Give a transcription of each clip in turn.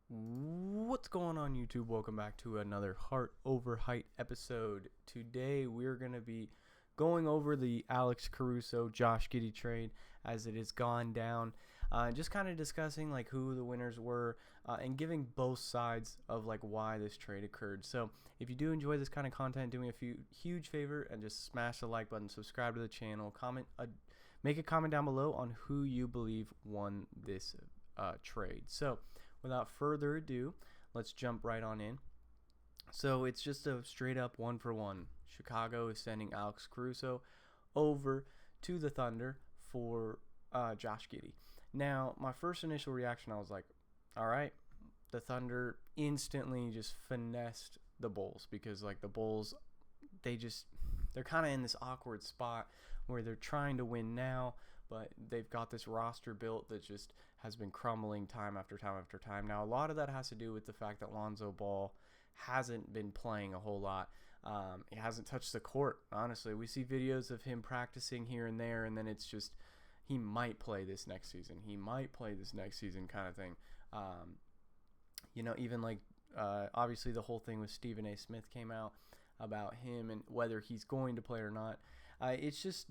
What's going on, YouTube? Welcome back to another Heart Over Height episode. Today we're going to be going over the Alex Caruso Josh Giddey trade as it has gone down, just kind of discussing like who the winners were, and giving both sides of like why this trade occurred. So if you do enjoy this kind of content, do me a huge favor and just smash the like button, subscribe to the channel, make a comment down below on who you believe won this trade. So without further ado, let's jump right on in. So it's just a straight up 1-for-1. Chicago is sending Alex Caruso over to the Thunder for Josh Giddey. Now, my first initial reaction, I was like, all right, the Thunder instantly just finessed the Bulls because like the Bulls, they're kind of in this awkward spot where they're trying to win now, but they've got this roster built that just has been crumbling time after time after time. Now, a lot of that has to do with the fact that Lonzo Ball hasn't been playing a whole lot. He hasn't touched the court, honestly. We see videos of him practicing here and there, and then it's just he might play this next season. He might play this next season kind of thing. Even like obviously the whole thing with Stephen A. Smith came out about him and whether he's going to play or not. It's just,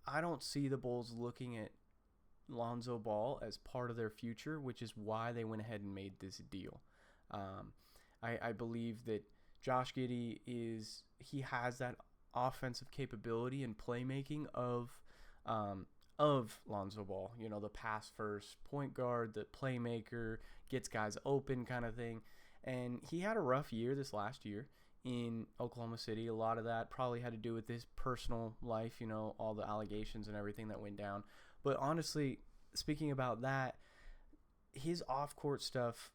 I don't see the Bulls looking at Lonzo Ball as part of their future, which is why they went ahead and made this deal. I believe that Josh Giddey he has that offensive capability and playmaking of Lonzo Ball. The pass first point guard, the playmaker, gets guys open kind of thing. And he had a rough year this last year in Oklahoma City. A lot of that probably had to do with his personal life, all the allegations and everything that went down. But honestly, speaking about that, his off-court stuff,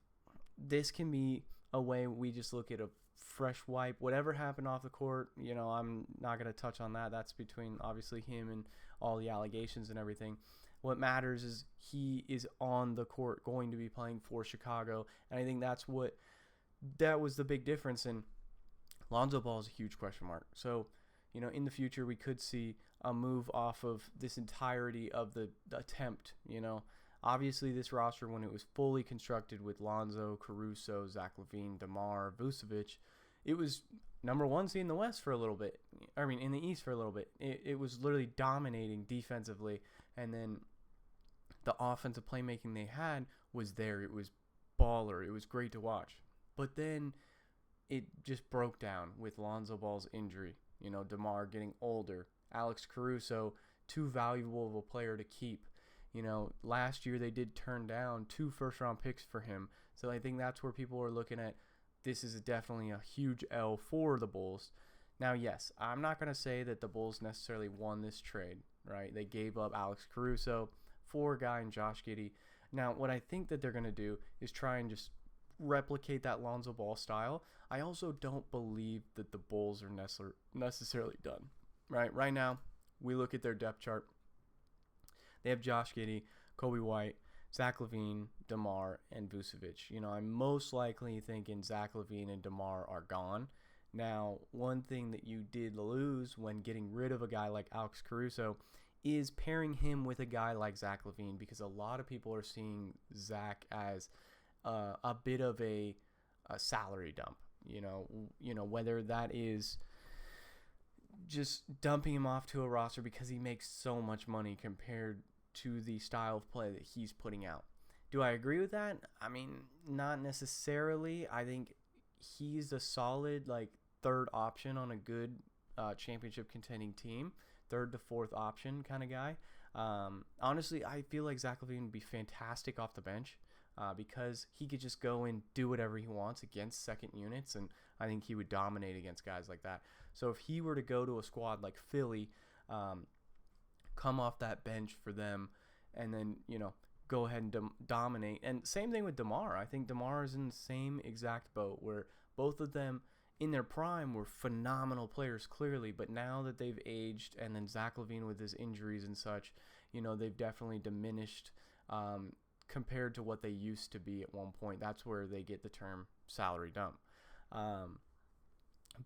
this can be a way we just look at a fresh wipe. Whatever happened off the court, I'm not going to touch on that. That's between obviously him and all the allegations and everything. What matters is he is on the court going to be playing for Chicago, and I think that was the big difference. And Lonzo Ball is a huge question mark. So, in the future, we could see a move off of this entirety of the attempt. Obviously, this roster, when it was fully constructed with Lonzo, Caruso, Zach LaVine, DeMar, Vucevic, it was number one seed in the West for a little bit. I mean, in the East for a little bit. It was literally dominating defensively, and then the offensive playmaking they had was there. It was baller. It was great to watch. But then it just broke down with Lonzo Ball's injury. DeMar getting older. Alex Caruso, too valuable of a player to keep. Last year they did turn down 2 first-round picks for him. So I think that's where people are looking at this is definitely a huge L for the Bulls. Now, yes, I'm not going to say that the Bulls necessarily won this trade, right? They gave up Alex Caruso for a guy in Josh Giddey. Now, what I think that they're going to do is try and just replicate that Lonzo Ball style. I also don't believe that the Bulls are necessarily done, right? Right now, we look at their depth chart. They have Josh Giddey, Kobe White, Zach LaVine, DeMar, and Vucevic. I'm most likely thinking Zach LaVine and DeMar are gone. Now, one thing that you did lose when getting rid of a guy like Alex Caruso is pairing him with a guy like Zach LaVine, because a lot of people are seeing Zach as a bit of a salary dump. Whether that is just dumping him off to a roster because he makes so much money compared to the style of play that he's putting out. Do I agree with that? I mean, not necessarily. I think he's a solid third option on a good championship contending team, third to fourth option kind of guy. Honestly, I feel like Zach LaVine would be fantastic off the bench because he could just go and do whatever he wants against second units, and I think he would dominate against guys like that. So if he were to go to a squad like Philly, come off that bench for them, and then go ahead and dominate. And same thing with DeMar. I think DeMar is in the same exact boat where both of them in their prime were phenomenal players, clearly, but now that they've aged, and then Zach LaVine with his injuries and such, they've definitely diminished compared to what they used to be at one point. That's where they get the term salary dump.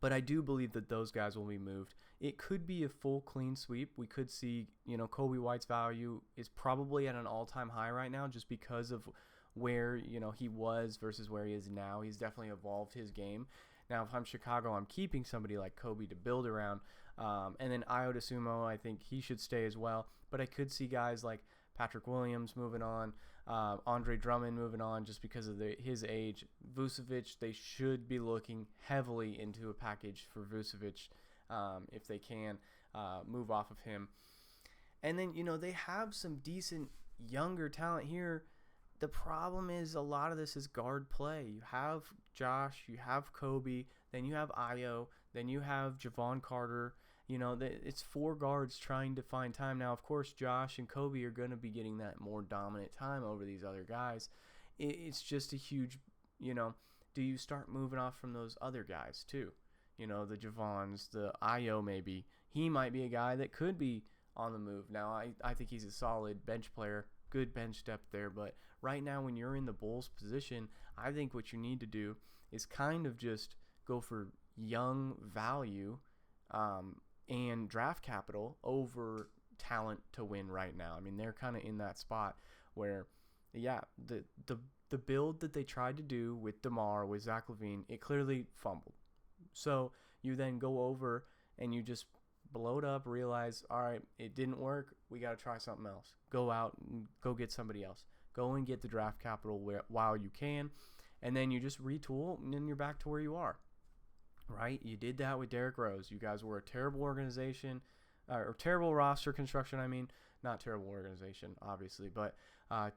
But I do believe that those guys will be moved. It could be a full clean sweep. We could see, Kobe White's value is probably at an all-time high right now just because of where, he was versus where he is now. He's definitely evolved his game. Now, if I'm Chicago, I'm keeping somebody like Kobe to build around. And then Ayo Dosunmu, I think he should stay as well. But I could see guys like Patrick Williams moving on, Andre Drummond moving on just because of his age. Vucevic, they should be looking heavily into a package for Vucevic if they can move off of him. And then, they have some decent younger talent here. The problem is a lot of this is guard play. You have Josh, you have Kobe, then you have Ayo, then you have Javon Carter. It's 4 guards trying to find time. Now, of course, Josh and Kobe are going to be getting that more dominant time over these other guys. It's just a huge, do you start moving off from those other guys too? The Javons, the Ayo maybe. He might be a guy that could be on the move. Now, I think he's a solid bench player, good bench depth there. But right now, when you're in the Bulls position, I think what you need to do is kind of just go for young value and draft capital over talent to win right now. I mean, they're kind of in that spot where, the build that they tried to do with DeMar, with Zach LaVine, it clearly fumbled. So you then go over and you just blow it up, realize, all right, it didn't work. We got to try something else. Go out and go get somebody else. Go and get the draft capital while you can. And then you just retool, and then you're back to where you are. Right? You did that with Derrick Rose. You guys were a terrible organization, or terrible roster construction. I mean, not terrible organization, obviously, but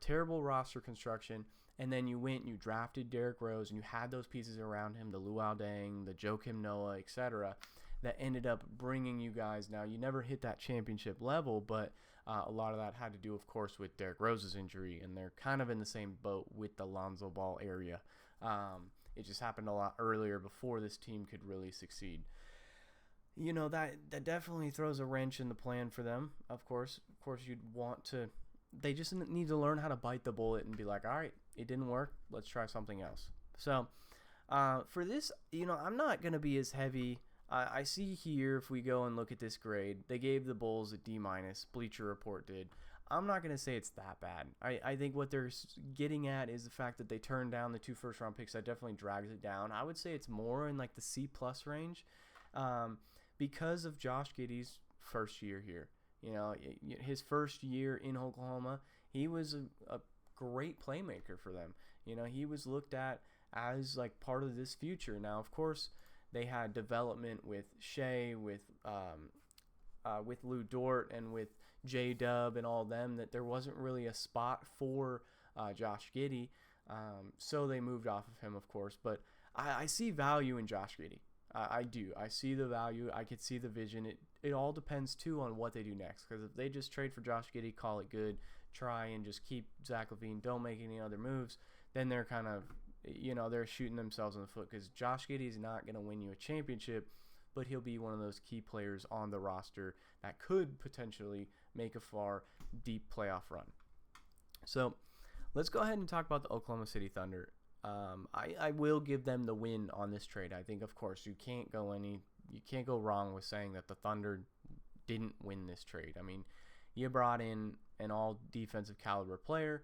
terrible roster construction. And then you went and you drafted Derrick Rose, and you had those pieces around him, the Luol Deng, the Joakim Noah, etc., that ended up bringing you guys. Now, you never hit that championship level, but a lot of that had to do, of course, with Derrick Rose's injury, and they're kind of in the same boat with the Lonzo Ball area. It just happened a lot earlier before this team could really succeed. That definitely throws a wrench in the plan for them. Of course, you'd want to. They just need to learn how to bite the bullet and be like, all right, it didn't work. Let's try something else. So, for this, I'm not going to be as heavy. I see here, if we go and look at this grade, they gave the Bulls a D-. Bleacher Report did. I'm not going to say it's that bad. I think what they're getting at is the fact that they turned down the 2 first-round picks. That definitely drags it down. I would say it's more in like the C+ range because of Josh Giddey's first year here. His first year in Oklahoma, he was a great playmaker for them. He was looked at as like part of this future. Now, of course, they had development with Shea, with Lou Dort, and with J-Dub and all them, that there wasn't really a spot for Josh Giddey. So they moved off of him, of course. But I see value in Josh Giddey. I do. I see the value. I could see the vision. It all depends, too, on what they do next. Because if they just trade for Josh Giddey, call it good, try and just keep Zach LaVine, don't make any other moves, then they're kind of, they're shooting themselves in the foot. Because Josh Giddey is not going to win you a championship, but he'll be one of those key players on the roster that could potentially make a far deep playoff run. So let's go ahead and talk about the Oklahoma City Thunder. I will give them the win on this trade. I think, of course, you can't go wrong with saying that the Thunder didn't win this trade. I mean, you brought in an all defensive caliber player.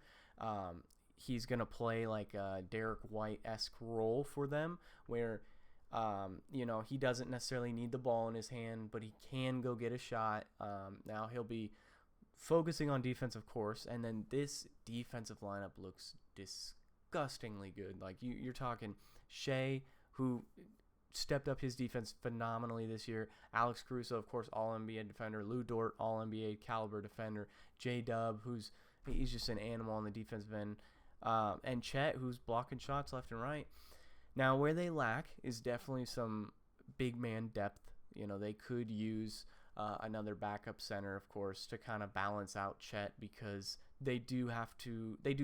He's going to play like a Derek White-esque role for them where, he doesn't necessarily need the ball in his hand, but he can go get a shot. Now he'll be focusing on defense, of course, and then this defensive lineup looks disgustingly good. Like you're talking Shea, who stepped up his defense phenomenally this year. Alex Caruso, of course, All-NBA defender. Lou Dort, All-NBA caliber defender. J-Dub, he's just an animal on the defensive end. And Chet, who's blocking shots left and right. Now, where they lack is definitely some big man depth. They could use another backup center, of course, to kind of balance out Chet because they do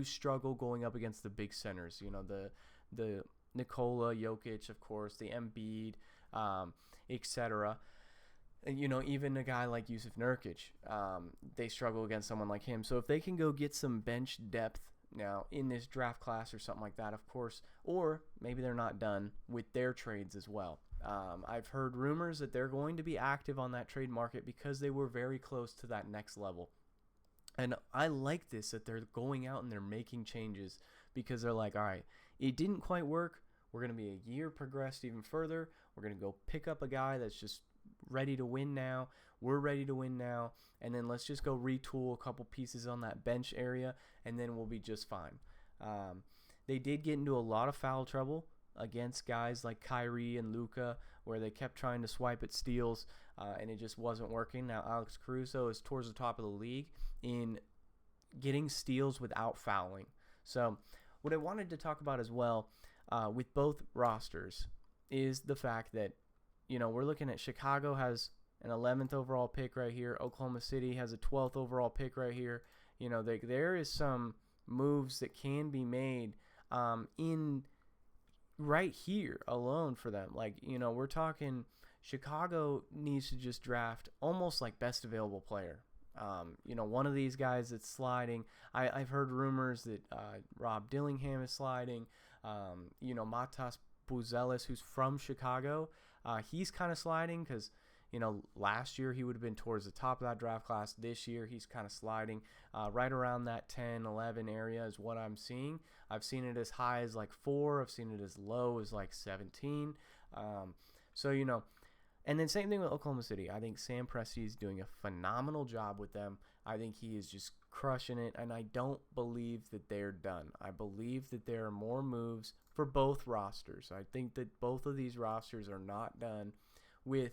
struggle going up against the big centers. The Nikola Jokic, of course, the Embiid, etc. Even a guy like Yusuf Nurkic, they struggle against someone like him. So if they can go get some bench depth now in this draft class or something like that, of course, or maybe they're not done with their trades as well. I've heard rumors that they're going to be active on that trade market because they were very close to that next level. And I like this, that they're going out and they're making changes because they're like, all right, it didn't quite work. We're going to be a year progressed even further. We're going to go pick up a guy that's just ready to win now. We're ready to win now. And then let's just go retool a couple pieces on that bench area, and then we'll be just fine. They did get into a lot of foul trouble against guys like Kyrie and Luka, where they kept trying to swipe at steals, and it just wasn't working. Now, Alex Caruso is towards the top of the league in getting steals without fouling. So what I wanted to talk about as well with both rosters is the fact that, we're looking at Chicago has an 11th overall pick right here. Oklahoma City has a 12th overall pick right here. There is some moves that can be made in right here alone for them. Like, we're talking Chicago needs to just draft almost like best available player. One of these guys that's sliding. I've heard rumors that Rob Dillingham is sliding. Matas Buzelis, who's from Chicago, he's kind of sliding because, last year he would have been towards the top of that draft class. This year he's kind of sliding right around that 10, 11 area is what I'm seeing. I've seen it as high as like 4. I've seen it as low as like 17. And then same thing with Oklahoma City. I think Sam Presti is doing a phenomenal job with them. I think he is just crushing it, and I don't believe that they're done. I believe that there are more moves for both rosters. I think that both of these rosters are not done with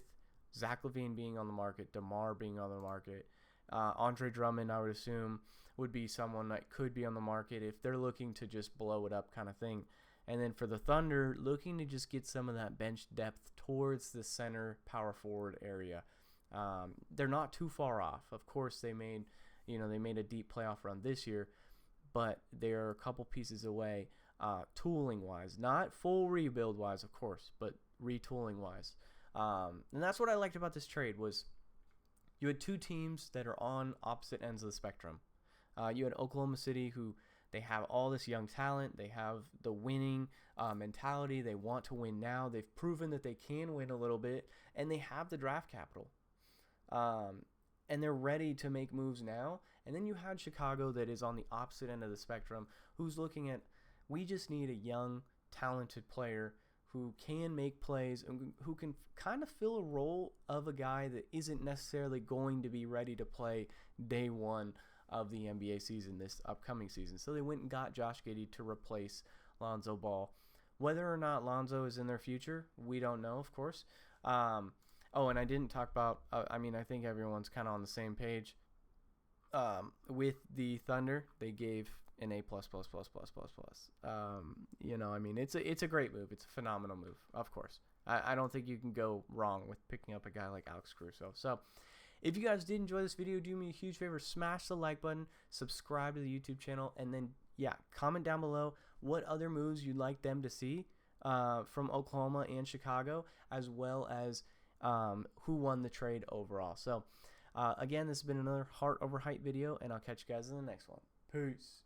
Zach LaVine being on the market, DeMar being on the market. Andre Drummond, I would assume, would be someone that could be on the market if they're looking to just blow it up kind of thing. And then for the Thunder, looking to just get some of that bench depth towards the center power forward area. They're not too far off. Of course, they made a deep playoff run this year, but they're a couple pieces away, tooling-wise. Not full rebuild-wise, of course, but retooling-wise. And that's what I liked about this trade was you had two teams that are on opposite ends of the spectrum. You had Oklahoma City, who they have all this young talent. They have the winning mentality. They want to win now. They've proven that they can win a little bit, and they have the draft capital. And they're ready to make moves now. And then you had Chicago that is on the opposite end of the spectrum, who's looking at, we just need a young, talented player who can make plays and who can kind of fill a role of a guy that isn't necessarily going to be ready to play day one of the NBA season this upcoming season. So they went and got Josh Giddey to replace Lonzo Ball. Whether or not Lonzo is in their future, we don't know, of course. And I didn't talk about, I think everyone's kind of on the same page. With the Thunder, they gave an A++++++. It's a great move. It's a phenomenal move, of course. I don't think you can go wrong with picking up a guy like Alex Caruso. So if you guys did enjoy this video, do me a huge favor, smash the like button, subscribe to the YouTube channel, and then, comment down below what other moves you'd like them to see from Oklahoma and Chicago, as well as who won the trade overall. So, again, this has been another Heart Over Height video, and I'll catch you guys in the next one. Peace.